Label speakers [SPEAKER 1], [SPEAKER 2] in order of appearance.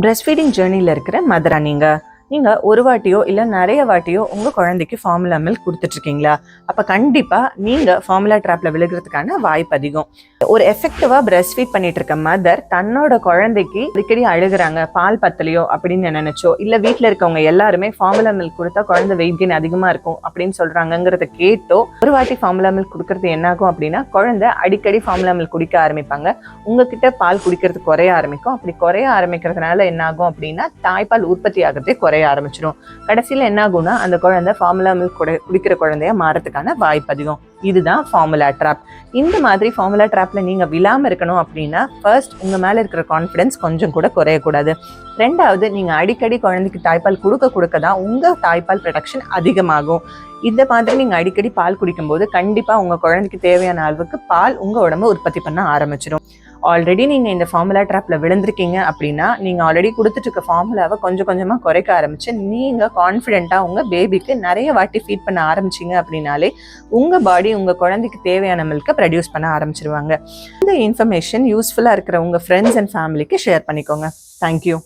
[SPEAKER 1] Breast feeding ஜேர்னியில் இருக்கிற மதரா நீங்கள் ஒரு வாட்டியோ இல்லை நிறைய வாட்டியோ உங்கள் குழந்தைக்கு ஃபார்முலா மில்க் கொடுத்துட்ருக்கீங்களா? அப்போ கண்டிப்பாக நீங்கள் ஃபார்முலா ட்ராப்பில் விழுகிறதுக்கான வாய்ப்பு அதிகம். ஒரு எஃபெக்டிவாக பிரஸ்ட் ஃபீட் பண்ணிட்டு இருக்க மதர் தன்னோட குழந்தைக்கு அடிக்கடி அழுகுறாங்க, பால் பத்தலையோ அப்படின்னு நினைச்சோ, இல்லை வீட்டில் இருக்கவங்க எல்லாருமே ஃபார்முலா மில்க் கொடுத்தா குழந்தை வெயிட் கெயின் அதிகமாக இருக்கும் அப்படின்னு சொல்கிறாங்கிறத கேட்டோ ஒரு வாட்டி ஃபார்முலா மில்க் கொடுக்கறது என்னாகும் அப்படின்னா, குழந்தை அடிக்கடி ஃபார்முலா மில்க் குடிக்க ஆரம்பிப்பாங்க. உங்ககிட்ட பால் குடிக்கிறது குறைய ஆரம்பிக்கும். அப்படி குறைய ஆரம்பிக்கிறதுனால என்னாகும் அப்படின்னா, தாய்ப்பால் உற்பத்தி ஆகிறதே குறைய ஆரம்பிச்சிடும். கடைசியில் என்ன ஆகும்னா, அந்த குழந்தை ஃபார்முலா மில்க் குடிக்கிற குழந்தைய மாறதுக்கான வாய்ப்பு அதிகம். இதுதான் ஃபார்முலா ட்ராப். இந்த மாதிரி ஃபார்முலா ட்ராப்ல நீங்க விழாம இருக்கணும் அப்படின்னா, ஃபர்ஸ்ட் உங்க மேல இருக்கிற கான்ஃபிடன்ஸ் கொஞ்சம் கூட குறையக்கூடாது. ரெண்டாவது, நீங்க அடிக்கடி குழந்தைக்கு தாய்ப்பால் கொடுக்க தான் உங்க தாய்ப்பால் ப்ரொடக்ஷன் அதிகமாகும். இந்த மாதிரி நீங்க அடிக்கடி பால் குடிக்கும்போது கண்டிப்பா உங்க குழந்தைக்கு தேவையான அளவுக்கு பால் உங்க உடம்பு உற்பத்தி பண்ண ஆரம்பிச்சிடும். ஆல்ரெடி நீங்க இந்த ஃபார்முலா ட்ராப்ல விழுந்திருக்கீங்க அப்படின்னா, நீங்க ஆல்ரெடி கொடுத்துட்டு இருக்க ஃபார்முலாவை கொஞ்சம் கொஞ்சமா குறைக்க ஆரம்பிச்சு நீங்க கான்ஃபிடென்ட்டா உங்க பேபிக்கு நிறைய வாட்டி ஃபீட் பண்ண ஆரம்பிச்சிங்க அப்படின்னாலே உங்க பாடி உங்க குழந்தைக்கு தேவையான மில்கை ப்ரொடியூஸ் பண்ண ஆரம்பிச்சிருவாங்க. இந்த இன்ஃபர்மேஷன் யூஸ்ஃபுல்லா இருக்கிற உங்க ஃப்ரெண்ட்ஸ் அண்ட் ஃபேமிலிக்கு ஷேர் பண்ணிக்கோங்க. தேங்க்யூ.